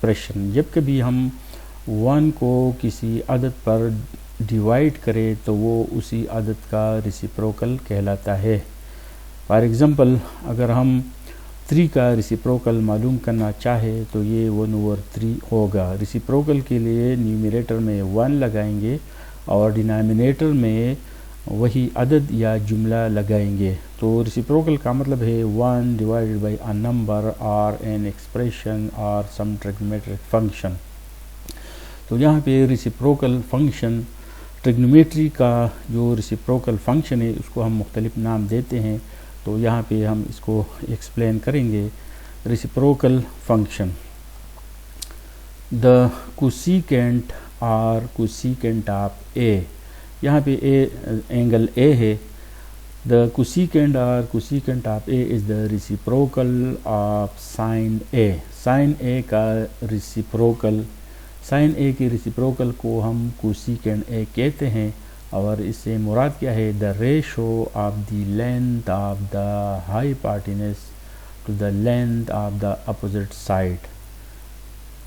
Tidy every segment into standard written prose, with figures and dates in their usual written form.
Expression. जब कभी हम 1 को किसी अदद पर डिवाइड करें तो वो उसी अदद का रेसिप्रोकल कहलाता है। फॉर एग्ज़ाम्पल, अगर हम 3 का रेसिप्रोकल मालूम करना चाहे तो ये 1/3 होगा। रेसिप्रोकल के लिए न्यूमरेटर में 1 लगाएंगे और डिनोमिनेटर में वही अदद या जुमला लगाएंगे। तो रेसिप्रोकल का मतलब है 1 डिवाइडेड बाई अ नंबर और एन एक्सप्रेशन और सम ट्रिग्नोमेट्रिक फंक्शन। तो यहाँ पे रेसिप्रोकल फंक्शन, ट्रिग्नोमेट्री का जो रेसिप्रोकल फंक्शन है उसको हम मुख्तलिफ नाम देते हैं। तो यहाँ पे हम इसको एक्सप्लेन करेंगे। रेसिप्रोकल फंक्शन, द कोसेकेंट और कोसेकेंट ऑफ ए, यहाँ पे ए एंगल ए है। द कोसेकेंट और cosecant of A is the reciprocal of sine A. Sine A का रेसिप्रोकल, साइन ए के रेसिप्रोकल को हम कोसेकेंट ए कहते हैं और इससे मुराद क्या है? The ratio of the length of the hypotenuse to the length of the opposite side,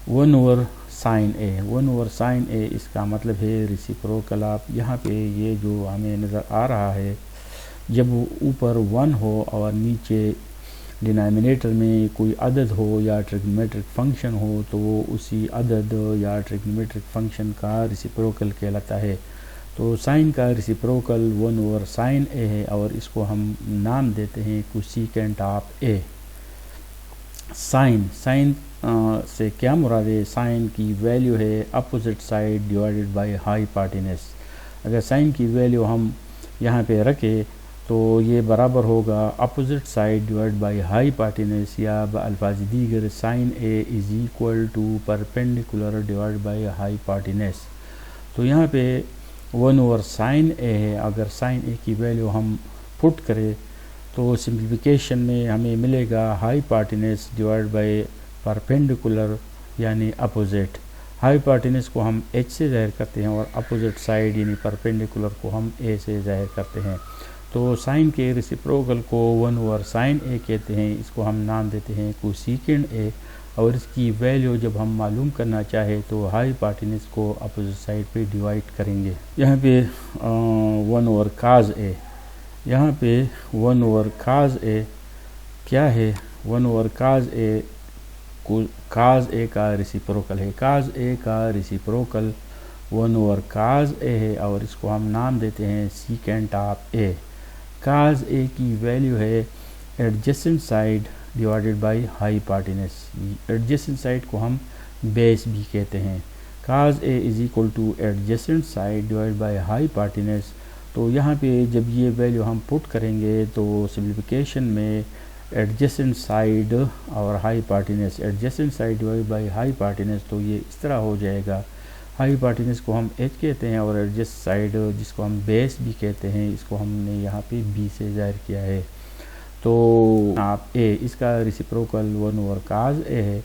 1/sin a। 1/sin a इसका मतलब है रेसिप्रोकल ऑफ। यहाँ पे ये जो हमें नज़र आ रहा है, जब ऊपर 1 हो और नीचे डिनोमिनेटर में कोई अदद हो या ट्रिग्नोमेट्रिक फंक्शन हो तो वो उसी अदद या ट्रिग्नोमेट्रिक फंक्शन का रेसिप्रोकल कहलाता है। तो साइन का रेसिप्रोकल 1/sin a है और इसको हम नाम देते हैं cosecant of A. Sine, sine से क्या मुराद है? साइन की वैल्यू है opposite side divided by hypotenuse. अगर साइन की वैल्यू हम यहाँ पे रखें तो ये बराबर होगा opposite side divide by hypotenuse, या अल्फाज दीगर sine A is equal to perpendicular divide by hypotenuse. तो यहाँ पे 1/sin a है। अगर साइन ए की वैल्यू हम पुट करें तो सिंप्लीफिकेशन में हमें मिलेगा हाइपोटेनस डिवाइड बाय परपेंडिकुलर यानी अपोजिट। हाइपोटेनस को हम h से ज़ाहिर करते हैं और अपोजिट साइड यानी परपेंडिकुलर को हम a से ज़ाहिर करते हैं। तो साइन के रेसिप्रोकल को 1/sin a कहते हैं। इसको हम नाम देते हैं कोसेकेंट a और इसकी वैल्यू जब हम मालूम करना चाहे तो हाइपोटेनस को अपोजिट साइड पे डिवाइड करेंगे। यहाँ पे 1/cos a, यहाँ पे 1/cos a क्या है? 1/cos a cos a का रेसिप्रोकल है। cos a का रेसिप्रोकल 1/cos a है और इसको हम नाम देते हैं secant of a। cos a की वैल्यू है adjacent side divided by hypotenuse. Adjacent side को हम बेस भी कहते हैं। cos a is equal two adjacent side divided by hypotenuse. तो यहाँ पे जब ये वैल्यू हम पुट करेंगे तो सिंप्लीफिकेशन में एडजेसेंट साइड और hypotenuse, adjacent side divided by hypotenuse, तो ये इस तरह हो जाएगा। हाइपोटेनस को हम h कहते हैं और एडजेसेंट साइड जिसको हम बेस भी कहते हैं, इसको हमने यहाँ पे b से ज़ाहिर किया है। तो आप a, इसका रेसिप्रोकल 1/cos a है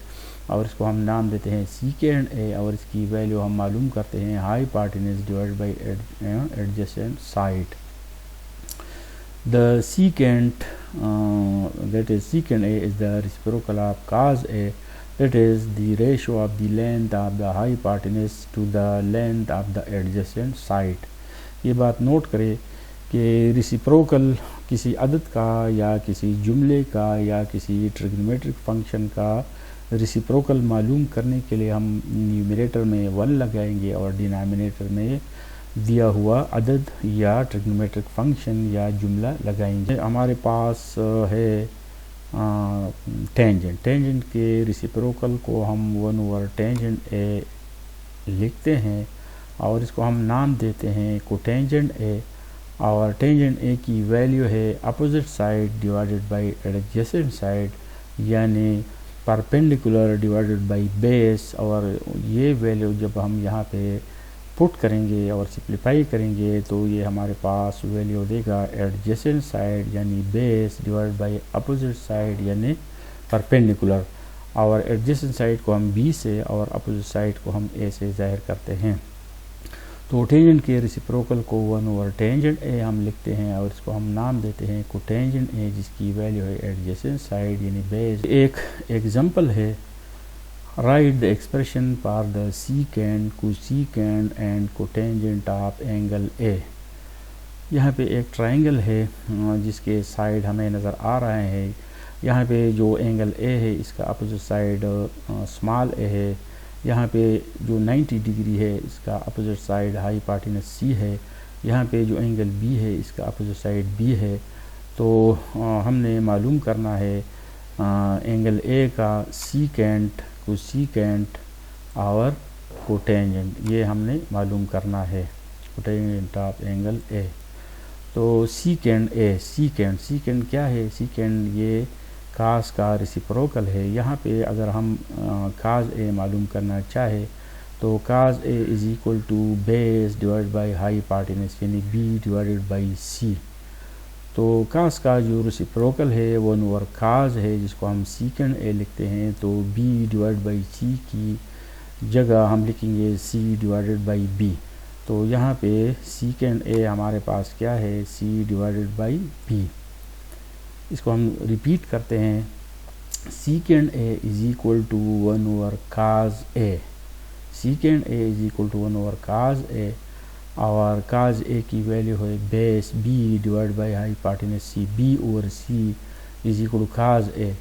और इसको हम नाम देते हैं सेकेंट a और इसकी वैल्यू हम मालूम करते हैं hypotenuse divided by adjacent side. The secant that is secant a is the reciprocal of cos a, that is the ratio of the length of the hypotenuse to the length of the adjacent side। ये बात note करें कि reciprocal किसी अदद का या किसी जुमले का या किसी ट्रिग्नोमेट्रिक फंक्शन का रेसिप्रोकल मालूम करने के लिए हम न्यूमरेटर में 1 लगाएंगे और डिनोमिनेटर में दिया हुआ अदद या ट्रिग्नोमेट्रिक फंक्शन या जुमला लगाएंगे। हमारे पास है टेंजेंट। टेंजेंट के रेसिप्रोकल को हम 1/tangent a लिखते हैं और इसको हम नाम देते हैं कोटेंजेंट a और टेंजेंट a की वैल्यू है opposite side divided bye adjacent side यानी परपेंडिकुलर डिवाइडेड बाय बेस। और ये वैल्यू जब हम यहाँ पे पुट करेंगे और सिंप्लीफाई करेंगे तो ये हमारे पास वैल्यू देगा एडजेसेंट साइड यानी base divided by opposite side यानी परपेंडिकुलर। और एडजेसेंट साइड को हम b से और अपोजिट साइड को हम a से ज़ाहिर करते हैं। तो टेंजेंट के रेसिप्रोकल को 1/tangent a हम लिखते हैं और इसको हम नाम देते हैं कोटेंजेंट a जिसकी वैल्यू है एडजेसेंट साइड यानी बेस। एक एग्जांपल है right the expression for the सीकेंड, cosecant and cotangent of angle A. यहाँ पे एक ट्रायंगल है जिसके साइड हमें नज़र आ रहे हैं। यहाँ पे जो एंगल ए है इसका अपोजिट साइड स्मॉल ए है। यहाँ पे जो 90 डिग्री है इसका अपोजिट साइड हाइपोटेन्यूज सी है। यहाँ पे जो एंगल बी है इसका अपोजिट साइड बी है। तो हमने मालूम करना है एंगल ए का सीकेंट, कोसेकेंट और कोटेंजेंट, ये हमने मालूम करना है, कोटेंजेंट ऑफ एंगल ए। तो सीकेंड ए, सीकेंड क्या है? सीकेंड ये कास का रेसिप्रोकल है। यहाँ पे अगर हम काज ए मालूम करना चाहे तो cos A is equal to base divide by hypotenuse यानी बी डिवाइडेड बाई सी। तो कास का जो रेसिप्रोकल है वो 1 काज है जिसको हम सीकेंड ए लिखते हैं। तो बी डिवाइड बाई सी की जगह हम लिखेंगे सी डिवाइडेड बाई बी। तो यहाँ पे सीकेंड ए हमारे पास क्या है? C divided by B. इसको हम रिपीट करते हैं। Secant A is equal to 1 cos A. Secant A is equal to 1 cos A और काज ए की वैल्यू है base B divide by hypotenuse C. B over C is equal to cos A.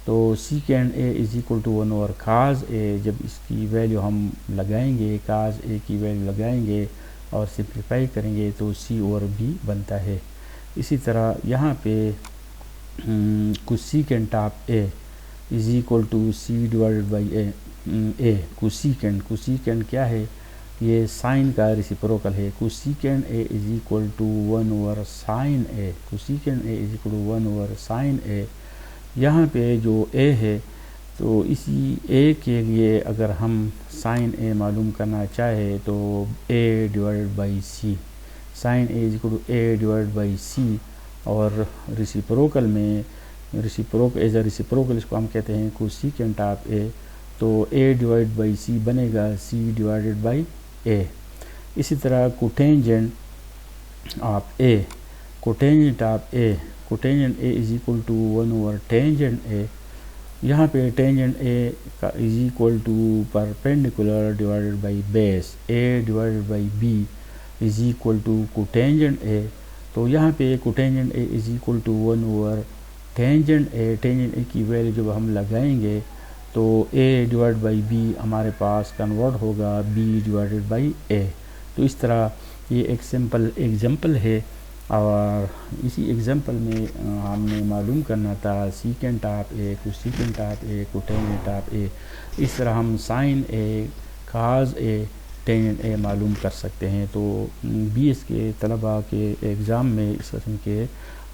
तो secant A is equal to 1 cos A. जब इसकी value हम लगाएंगे, काज A की value लगाएंगे और सिंप्लीफाई करेंगे तो सी ओवर बी बनता है। इसी तरह यहाँ पे cosecant of A is equal to C divided by A. Cosecant क्या है? ये साइन का रेसिप्रोकल है। Cosecant A is equal to 1 sine A. Cosecant A is equal to 1 sine A. यहाँ पे जो ए है तो इसी ए के लिए अगर हम साइन ए मालूम करना चाहे तो A divided by C, sine A is equal to A divided by C. और रेसिप्रोकल में एज अ रेसिप्रोकल इसको हम कहते हैं कोसेकेंट ऑफ ए। तो ए डिवाइड बाई सी बनेगा सी डिवाइडेड बाई ए। इसी तरह cotangent of A, cotangent of A, cotangent A is equal to 1 tangent A. यहाँ पे टेंजेंट ए का is equal to perpendicular divided by base A divided by B is equal to cotangent A. तो यहाँ पे cotangent A is equal to 1 tangent A. Tangent A की value जब हम लगाएंगे तो ए डिवाइड बाई बी हमारे पास कन्वर्ट होगा बी डिवाइडेड बाई ए। तो इस तरह ये एक सिंपल एग्जांपल है और इसी एग्जांपल में हमने मालूम करना था secant of A, cosecant of A, cotangent of A. इस तरह हम साइन ए, काज ए, टेंजेंट ए मालूम कर सकते हैं। तो बीएस के तलबा के एग्ज़ाम में इस किस्म के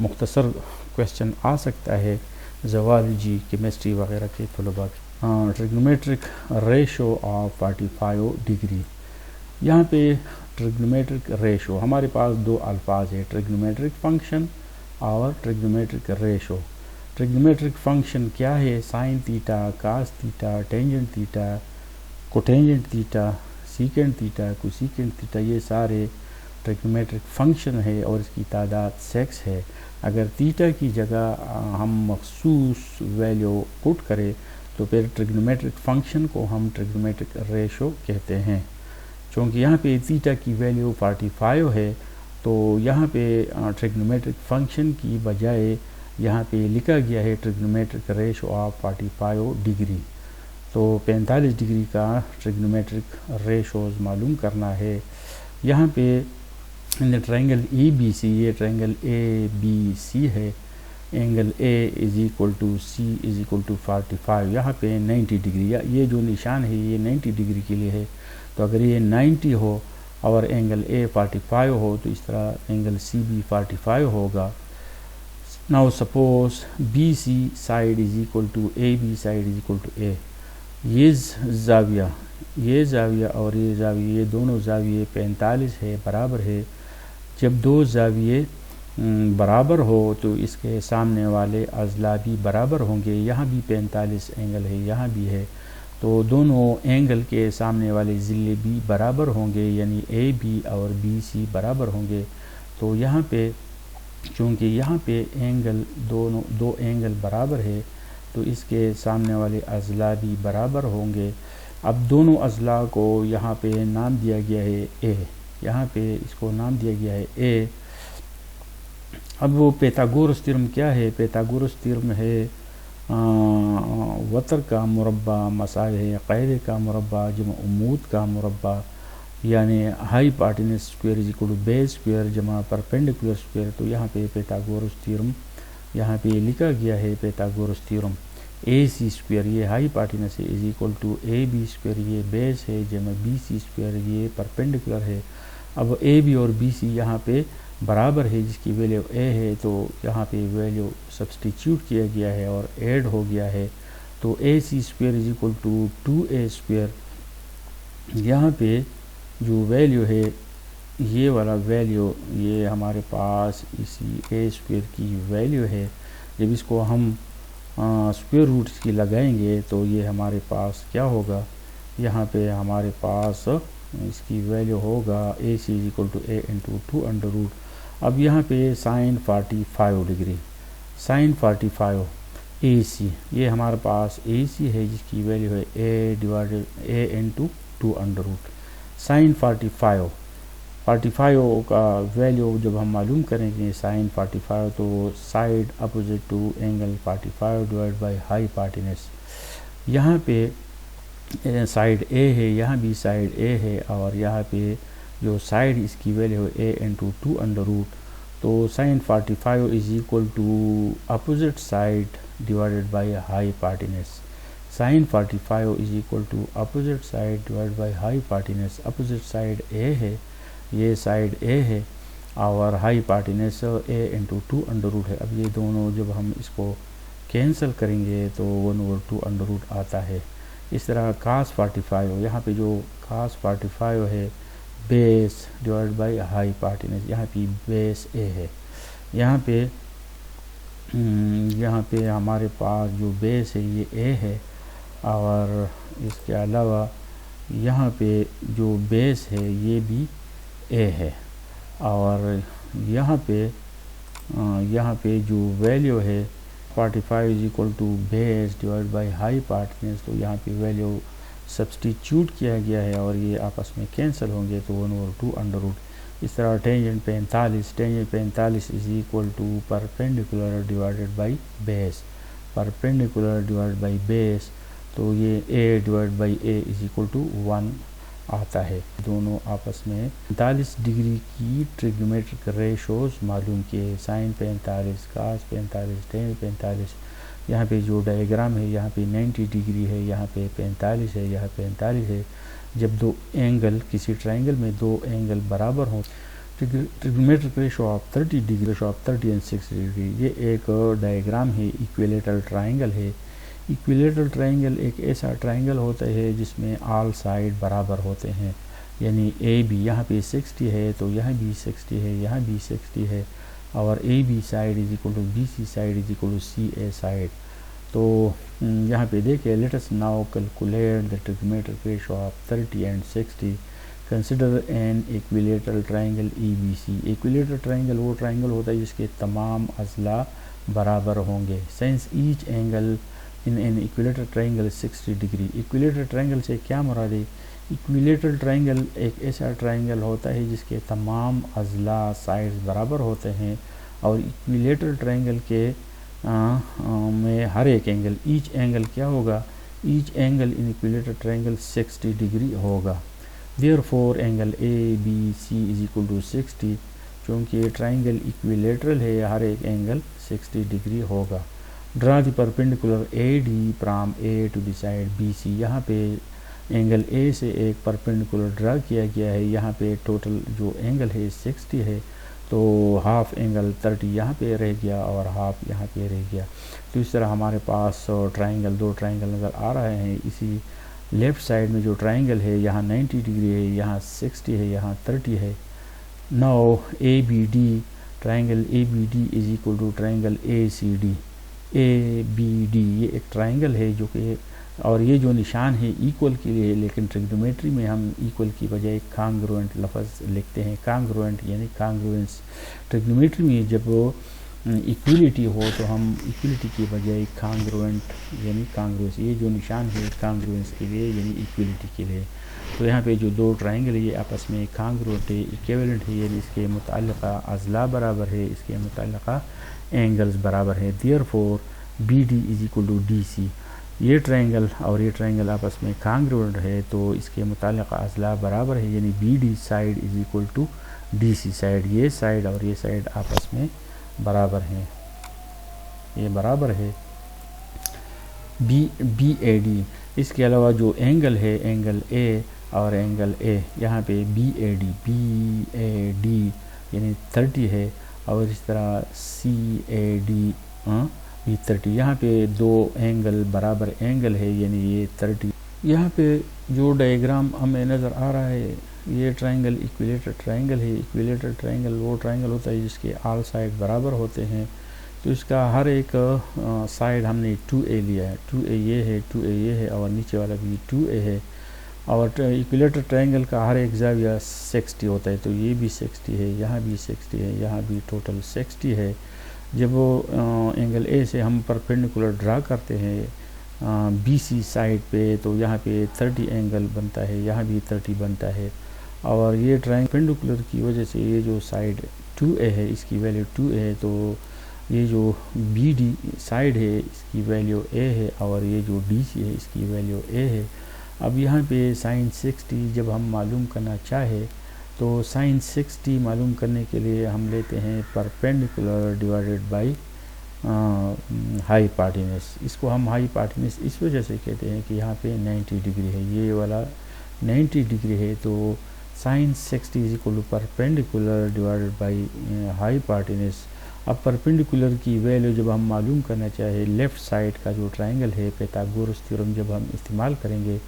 मुख्तसर क्वेश्चन आ सकता है, ज़ूलॉजी, केमिस्ट्री वगैरह के तलबा के। Trigonometric ratio of 45 degree. यहाँ पे ट्रिग्नोमेट्रिक रेशो हमारे पास दो अल्फाज है, ट्रिग्नोमेट्रिक फंक्शन और ट्रिग्नोमेट्रिक रेशो। ट्रिग्नोमेट्रिक फंक्शन क्या है? Sine theta, cos theta, tangent theta, cotangent theta, secant theta, cosecant theta, ये सारे ट्रिग्नोमेट्रिक फंक्शन है और इसकी तादाद 6 है। अगर थीटा की जगह हम मखसूस वैल्यू पुट करें तो फिर ट्रिग्नोमेट्रिक फंक्शन को हम ट्रिग्नोमेट्रिक रेशो कहते हैं। चूँकि यहाँ पे थीटा की वैल्यू 45 है तो यहाँ पे ट्रिग्नोमेट्रिक फंक्शन की बजाय यहाँ पे लिखा गया है ट्रिग्नोमेट्रिक रेशो ऑफ 45 डिग्री। तो 45 डिग्री का ट्रिग्नोमेट्रिक रेशोज़ मालूम करना है। यहाँ पे इन ट्रायंगल ए बी सी, ये ट्रायंगल ए बी सी है, angle A is equal to C is equal to 45। यहाँ पे 90 डिग्री, या ये जो निशान है ये 90 डिग्री के लिए है। तो अगर ये 90 हो और एंगल ए 45 हो तो इस तरह एंगल सी भी 45 होगा। Now suppose B C side is equal to A B side is equal to A. ये जाविया और ये जाविया, ये दोनों जाविये 45 है, बराबर है। जब दो जाविये बराबर हो तो इसके सामने वाले अज़ला भी बराबर होंगे। यहाँ भी 45 एंगल है, यहाँ भी है, तो दोनों एंगल के सामने वाले ज़िले भी बराबर होंगे, यानी ए बी और बी सी बराबर होंगे। तो यहाँ पे चूँकि यहाँ पे एंगल दो एंगल बराबर है, तो इसके सामने वाले अज़ला भी बराबर होंगे। अब दोनों अज़ला को यहाँ पे नाम दिया गया है ए, यहाँ पे इसको नाम दिया गया है ए। अब वो पैथागोरस थ्योरम क्या है? पैथागोरस थ्योरम है वतर का मुरब्बा मसावे क़ैदे का मुरब्बा जमा उमूद का मुरब्बा, यानी hypotenuse square is equal to base square जमा परपेंडिकुलर स्क्वायर। तो यहाँ पे पैथागोरस थ्योरम यहाँ पे लिखा गया है। Pythagoras theorem A C square ये हाई पार्टिनेस है is equal to A B square ये बेस है जमा बी सी स्क्वायर ये परपेंडिकुलर है। अब ए बी और बी सी यहाँ पे बराबर है, जिसकी वैल्यू ए है, तो यहाँ पे वैल्यू सब्सटीट्यूट किया गया है और ऐड हो गया है। तो A C square is equal to 2a square. यहाँ पे जो वैल्यू है ये वाला वैल्यू ये हमारे पास इसी ए स्क्वायर की वैल्यू है। जब इसको हम स्क्वायर रूट की लगाएंगे तो ये हमारे पास क्या होगा? यहाँ पे हमारे पास इसकी वैल्यू होगा A C is equal to A into 2 under root. अब यहाँ पे sine 45 degree, sine 45 A C, ये हमारे पास ए सी है जिसकी वैल्यू है A divided A into 2 under root. Sine 45 का वैल्यू जब हम मालूम करेंगे साइन 45, तो side opposite to angle 45 divide by hypotenuse. यहाँ पे साइड ए है, यहाँ भी साइड ए है, और यहाँ पे जो साइड इसकी वैल्यू है ए इंटू 2 अंडर रूट। तो sine 45 is equal to opposite side divided by hypotenuse. Sine 45 is equal to opposite side divide by hypotenuse. Opposite side A है, ये साइड ए है, और hypotenuse A into 2 under root है। अब ये दोनों जब हम इसको कैंसिल करेंगे तो 1/2 अंडर रूट आता है। इस तरह cos 45 यहाँ पे जो cos 45 है base divide by hypotenuse, यहाँ पे बेस ए है। यहाँ पे हमारे पास जो बेस है ये ए है, और इसके अलावा यहाँ पे जो बेस है ये भी ए है, और यहाँ पे जो वैल्यू है 45 is equal to base divide by hypotenuse. तो यहाँ पे वैल्यू सब्सटीट्यूट किया गया है और ये आपस में कैंसिल होंगे, तो 1/2 अंडर रूट। इस तरह tangent 45 is equal to perpendicular divided by base, perpendicular divide by base, तो ये A divide by A is equal to 1 आता है। दोनों आपस में 45 डिग्री की ट्रिग्नोमेट्रिक रेशोज मालूम किए। साइन 45, कास 45, टेन 45। यहाँ पे जो डायग्राम है यहाँ पे 90 डिग्री है, यहाँ पे 45 है, यहाँ 45 है। जब दो एंगल किसी ट्राइंगल में दो एंगल बराबर हों, trigonometric ratio of 30 degree, ratio of 30 and 60 degree. ये एक डायग्राम है, इक्विलेटरल ट्राइंगल है। इक्विलेटरल ट्राइंगल एक ऐसा ट्राइंगल होता है जिसमें ऑल साइड बराबर होते हैं, यानी ए बी यहाँ पे 60 है तो यहाँ भी 60 है, यहाँ भी 60 है, और A B side is equal to B C side is equal to C A side. तो यहाँ पे देखिए, let us now calculate the trigonometric ratio of 30 and 60। Consider an equilateral triangle E B C. Equilateral triangle वो triangle होता है जिसके तमाम अज़ला बराबर होंगे। Since each angle in an equilateral triangle 60 degree. Equilateral triangle से क्या मुराद है? इक्विलेटरल ट्राइंगल एक ऐसा ट्राइंगल होता है जिसके तमाम अज़ला साइड्स बराबर होते हैं, और इक्विलेटरल ट्राइंगल के में हर एक एंगल, ईच एंगल क्या होगा? Each angle in equilateral triangle 60 degree होगा। Therefore angle A B C is equal to 60। चूँकि ट्राइंगल इक्विलेटरल है, हर एक एंगल 60 डिग्री होगा। Draw the perpendicular A D from A to the side B C. यहाँ पे एंगल ए से एक परपेंडिकुलर ड्रा किया गया है। यहाँ पे टोटल जो एंगल है 60 है, तो हाफ एंगल 30 यहाँ पे रह गया और हाफ यहाँ पे रह गया। तो इस तरह हमारे पास ट्राइंगल, दो ट्राइंगल नज़र आ रहे हैं। इसी लेफ़्ट साइड में जो ट्राइंगल है यहाँ 90 डिग्री है, यहाँ 60 है, यहाँ 30 है। Now A B D, triangle A B D is equal to triangle A C D. A B D ये एक ट्राइंगल है जो कि, और ये जो निशान है इक्वल के लिए, लेकिन ट्रिग्नोमेट्री में हम इक्वल की बजाय कांग्रुएंट लफ्ज़ लिखते हैं। कांग्रुएंट यानी कांग्रुएंस। ट्रिग्नोमेट्री में जब इक्विलिटी हो तो हम इक्विलिटी की बजाय कांग्रुएंट यानी कांग्रुएंस, ये जो निशान है कांग्रुएंस के लिए यानी इक्विलिटी के लिए। तो यहाँ पे जो दो ट्राइंगल है ये आपस में कांग्रुएंट है, इक्विवेलेंट है, यानी इसके मुताल्लिक़ा अज़ला बराबर है, इसके मुताल्लिक़ा एंगल्स बराबर है। Therefore B D is equal to D C, ये ट्राइंगल और ये ट्राइंगल आपस में कांग्रुएंट है तो इसके मुताल्लिक़ा अज़ला बराबर है, यानी B D side is equal to D C side. ये साइड और ये साइड आपस में बराबर हैं, ये बराबर है बी ए डी। इसके अलावा जो एंगल है एंगल ए और एंगल ए, यहाँ पे बी ए डी यानी 30 है, और इस तरह सी ए डी भी 30। यहाँ पे दो एंगल बराबर एंगल है यानी ये 30। यहाँ पे जो डायग्राम हमें नज़र आ रहा है ये ट्राइंगल इक्विलेटर ट्राइंगल है। इक्विलेटर ट्राइंगल वो ट्राइंगल होता है जिसके ऑल साइड बराबर होते हैं। तो इसका हर एक साइड हमने 2a लिया है, 2a ये है, 2a ये है और नीचे वाला भी 2a है। और इक्विलेटर ट्राइंगल का हर एक ज़ाविया 60 होता है, तो ये भी 60 है, यहाँ भी 60 है, यहाँ भी टोटल 60 है। जब वो एंगल ए से हम परपेंडिकुलर ड्रा करते हैं BC साइड पे, तो यहाँ पे 30 एंगल बनता है, यहाँ भी 30 बनता है। और ये ट्राइंगल की वजह से ये जो साइड 2a है इसकी वैल्यू 2a है, तो ये जो BD साइड है इसकी वैल्यू a है और ये जो DC है इसकी वैल्यू a है। अब यहाँ पे साइन 60 जब हम मालूम करना चाहे तो साइन 60 मालूम करने के लिए हम लेते हैं परपेंडिकुलर डिवाइडेड बाई हाईपार्टिनस। इसको हम हाईपार्टिनस इस वजह से कहते हैं कि यहाँ पे 90 डिग्री है, ये वाला 90 डिग्री है, तो sine 60 is equal to perpendicular divided by hypotenuse. अब परपेंडिकुलर की वैल्यू जब हम मालूम करना चाहे लेफ़्ट साइड का जो ट्राइंगल है पाइथागोरस थ्योरम जब हम इस्तेमाल करेंगे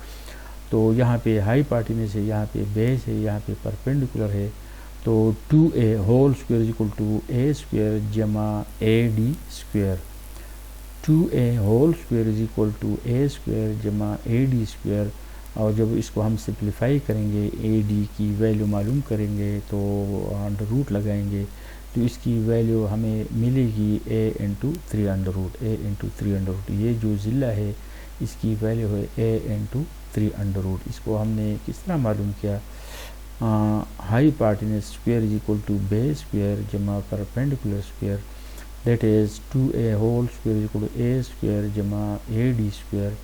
तो यहाँ पे हाईपार्टिनस है, यहाँ पे बेस है, यहाँ पे परपेंडिकुलर है, तो 2a whole square is equal to a square जमा AD square. 2a whole square is equal to a square जमा AD स्क्वायर। और जब इसको हम सिंप्लीफाई करेंगे AD की वैल्यू मालूम करेंगे तो अंडर रूट लगाएंगे तो इसकी वैल्यू हमें मिलेगी a into 3 under root, a into 3 under root. ये जो ज़िला है इसकी वैल्यू है a इंटू 3 अंडर रूट। इसको हमने किस तरह मालूम किया, hypotenuse square is equal to base square जमा perpendicular square, that is 2a whole square is equal to a square जमा AD स्क्वायर।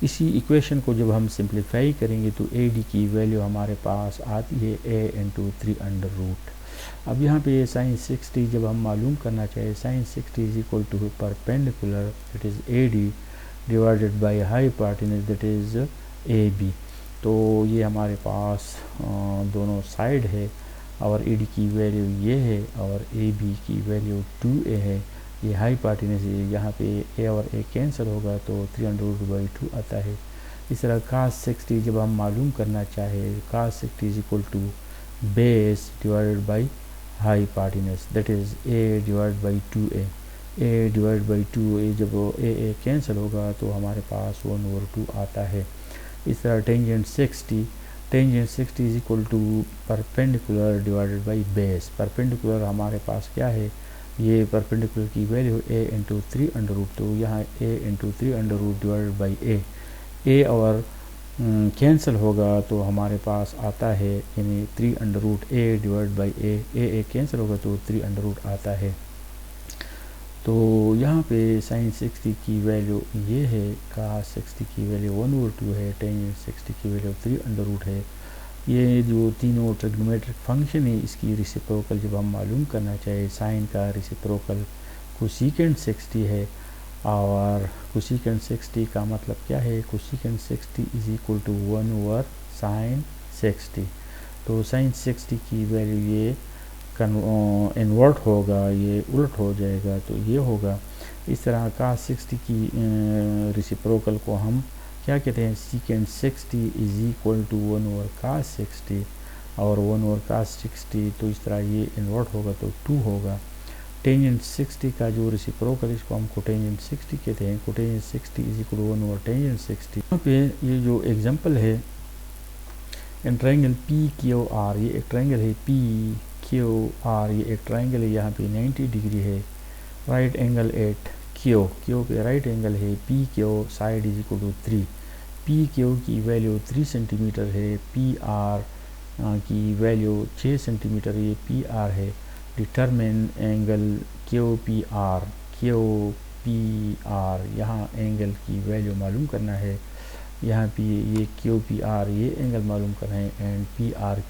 इसी इक्वेशन को जब हम सिंप्लीफाई करेंगे तो AD की वैल्यू हमारे पास आती है a इंटू 3 अंडर रूट। अब यहाँ पे साइन 60 जब हम मालूम करना चाहे, sine 60 is equal to perpendicular that is AD divided by hypotenuse that is AB। तो ये हमारे पास दोनों साइड है और AD की वैल्यू ये है और AB की वैल्यू 2a है। ये हाईपार्टिनस है, यहाँ पे a और a कैंसिल होगा तो 300/2 आता है। इस तरह cos 60 जब हम मालूम करना चाहे, cos 60 is equal to base divided by hypotenuse that is a divide by 2a। a divide by 2a जब a कैंसिल होगा तो हमारे पास 1/2 आता है। इस तरह tangent 60 is equal to perpendicular divided by base. Perpendicular हमारे पास क्या है, ये परपेंडिकुलर की value a into 3 under root, तो यहाँ a into 3 under root divided by a और कैंसिल होगा तो हमारे पास आता है यानी 3 under root a divide by a cancel होगा तो 3 अंडर रूट आता है। तो यहाँ पे साइन 60 की वैल्यू ये है, cos 60 की वैल्यू 1/2 है, टेंजेंट 60 की वैल्यू 3 अंडर रूट है। ये जो तीनों ट्रिग्नोमेट्रिक फंक्शन है इसकी रेसिप्रोकल जब हम मालूम करना चाहे, साइन का रेसिप्रोकल कोसेकेंट 60 है और कोसेकेंट 60 का मतलब क्या है, cosecant 60 is equal to 1/sin 60। तो साइन 60 की वैल्यू ये इन्वर्ट होगा, ये उल्ट हो जाएगा तो ये होगा। इस तरह cos 60 की रेसिप्रोकल को हम क्या कहते हैं, secant 60 is equal to 1/cos 60 और 1/cos 60, तो इस तरह ये इन्वर्ट होगा तो 2 होगा। टेंजेंट 60 का जो रेसिप्रोकल इसको हम कोटेंजेंट 60 कहते हैं, कोटेंजेंट 60 इज इक्वल टू 1/टेंजेंट 60। यहाँ पे ये जो एग्जांपल है इन ट्रायंगल PQR, ये एक ट्रायंगल है PQR, ये एक ट्रायंगल है, यहाँ पे 90 डिग्री है राइट एंगल एट क्यू पे राइट एंगल है P Q side is equal to 3, P Q की वैल्यू 3 सेंटीमीटर है, पी आर की वैल्यू 6 सेंटीमीटर, ये पी आर है। Determine angle Q P R, Q P R, यहाँ angle की value मालूम करना है, यहाँ पे ये क्यू पी आर ये एंगल मालूम करना है, एंड पी आर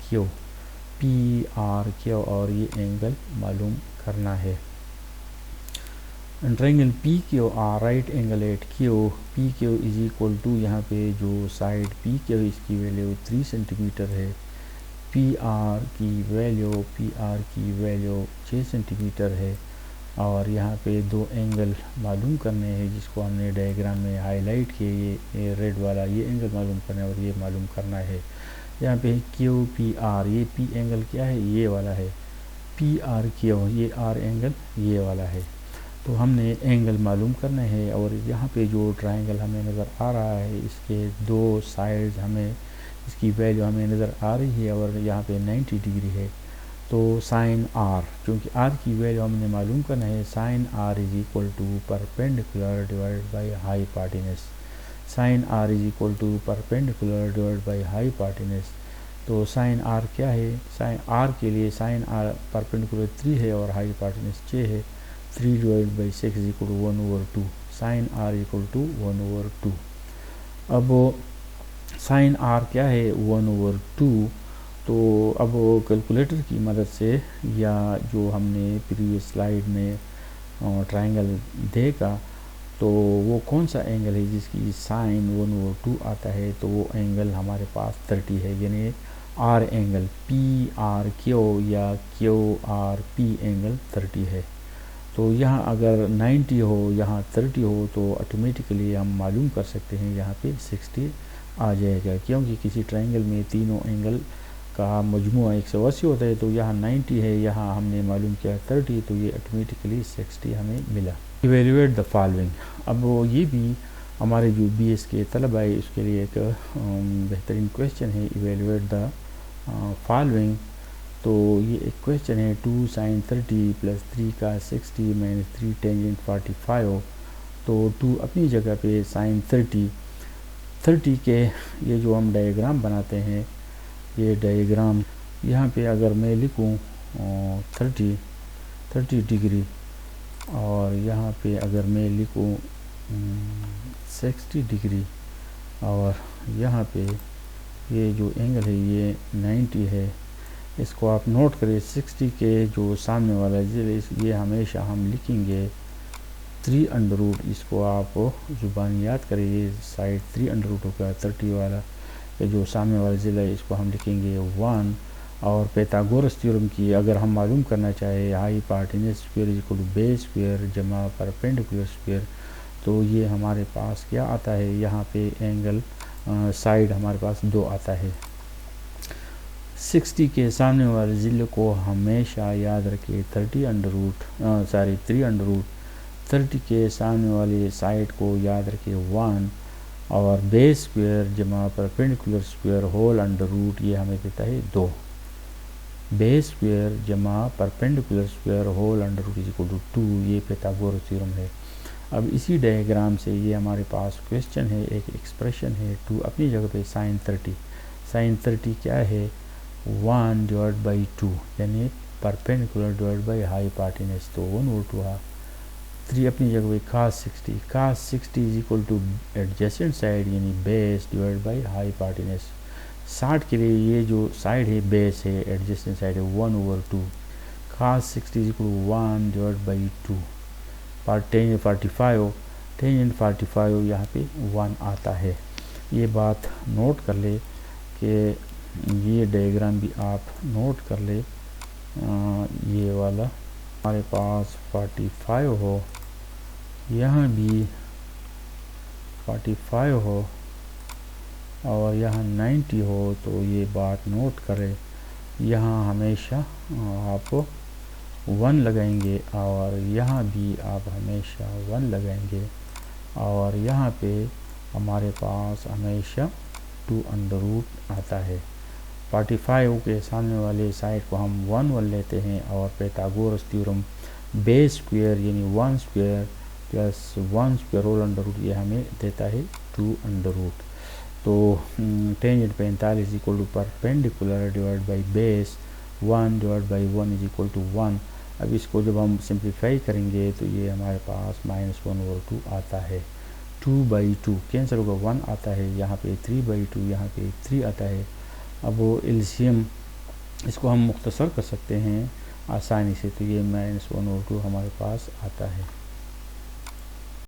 क्यू और ये एंगल मालूम करना है। Triangle P Q R right angle at Q, P Q is equal to, यहाँ पे जो साइड पी क्यू इसकी वैल्यू 3 सेंटीमीटर है, पी आर की वैल्यू 6 सेंटीमीटर है, और यहाँ पे दो एंगल मालूम करने हैं जिसको हमने डायग्राम में हाईलाइट किए, ये रेड वाला ये एंगल मालूम करना है और ये मालूम करना है। यहाँ पे क्यू पी आर, ये पी एंगल क्या है, ये वाला है, पी आर क्यू, ये आर एंगल ये वाला है। तो हमने एंगल मालूम करना है, और यहाँ पे जो ट्रायंगल हमें नज़र आ रहा है इसके दो साइड्स हमें इसकी वैल्यू हमें नज़र आ रही है, और यहाँ पे 90 डिग्री है। तो साइन आर, क्योंकि आर की वैल्यू हमने मालूम करना है, sine R is equal to perpendicular divided by hypotenuse, sine R is equal to perpendicular divided by hypotenuse. तो साइन आर क्या है, साइन आर के लिए साइन आर परपेंडिकुलर 3 है और हाइपोटेनस 6 है, 3 divided by 6 is equal to 1/2, sine R equal to 1/2। अब sign R क्या है, 1/2। तो अब कैलकुलेटर की मदद से, या जो हमने प्रीवियस स्लाइड में ट्रायंगल देखा, तो वो कौन सा एंगल है जिसकी साइन 1/2 आता है, तो वो एंगल हमारे पास 30 है, यानी R angle P R Q या क्यू आर पी एंगल 30 है। तो यहाँ अगर 90 हो, यहाँ 30 हो, तो ऑटोमेटिकली हम मालूम कर सकते हैं यहाँ पे 60 आ जाएगा, क्योंकि किसी ट्रायंगल में तीनों एंगल का मजमूआ 180 होता है। तो यहाँ 90 है, यहाँ हमने मालूम किया 30, तो ये ऑटोमेटिकली 60 हमें मिला। इवेल्युएट द फॉलोइंग, अब ये भी हमारे जो बीएस के तलबा है उसके लिए एक बेहतरीन क्वेश्चन है, इवेल्युएट द फॉलोइंग। तो ये एक क्वेश्चन है, 2 sin 30 + 3 cos 60 - 3 टेंजेंट 45। तो 2 अपनी जगह पे sin 30 के ये जो हम डायग्राम बनाते हैं, ये डायग्राम यहाँ पे अगर मैं लिखूँ 30 डिग्री, और यहाँ पे अगर मैं लिखूँ 60 डिग्री, और यहाँ पे ये जो एंगल है ये 90 है, इसको आप नोट करें। 60 के जो सामने वाला है ये हमेशा हम लिखेंगे 3√, इसको आप ज़ुबान याद करें, ये साइड 3√ होगा। 30 वाला ये जो सामने वाला ज़िला है इसको हम लिखेंगे 1। और पाइथागोरस थ्योरम की अगर हम मालूम करना चाहे, hypotenuse square is equal to base square जमा परपेंडिकुलर स्क्वायर, तो ये हमारे पास क्या आता है, यहाँ पे एंगल साइड हमारे पास 2 आता है। 60 के सामने वाले ज़िले को हमेशा याद रखिए 3√, 30 के सामने वाले साइड को याद रखिए 1, और बेस स्क्वायर जमा perpendicular square whole under root ये हमें देता है 2। बेस स्क्वायर जमा perpendicular square whole under root is equal to 2, ये पाइथागोरस थ्योरम है। अब इसी डायग्राम से ये हमारे पास क्वेश्चन है, एक एक्सप्रेशन है 2 अपनी जगह पे साइन 30 क्या है, 1/2, यानी परपेंडिकुलर डिवाइड बाई हाइपोटेनस, तो 1/2। 3 अपनी जगह पे cos 60 is equal two adjacent side यानी बेस डिवाइड बाई हाइपोटेनस। 60 के लिए ये जो साइड है बेस है, एडजेसेंट साइड है 1/2, cos 60 is equal to 1/2। Tangent 45 यहाँ पे 1 आता है। ये बात नोट कर ले कि ये डायग्राम भी आप नोट कर ले, ये वाला हमारे पास 45 हो, यहाँ भी 45 हो, और यहाँ 90 हो, तो ये बात नोट करें, यहाँ हमेशा आप 1 लगाएंगे, और यहाँ भी आप हमेशा 1 लगाएंगे, और यहाँ पे हमारे पास हमेशा 2√, आता है। 45 के सामने वाले साइड को हम 1 लेते हैं, और पाइथागोरस थ्योरम बेस स्क्वायर यानी 1 square plus 1 square whole under root, ये हमें देता है 2 अंडर रूट। तो tangent 45 equal to perpendicular divide by base 1 divide by 1 is equal to 1। अब इसको जब हम सिंप्लीफाई करेंगे तो ये हमारे पास -1/2 आता है। 2/2 कैंसिल होगा, 1 आता है, यहाँ पे 3/2, यहाँ पे 3 आता है। अब वो एलसीएम इसको हम मुख्तसर कर सकते हैं आसानी से, तो ये -1/2 हमारे पास आता है।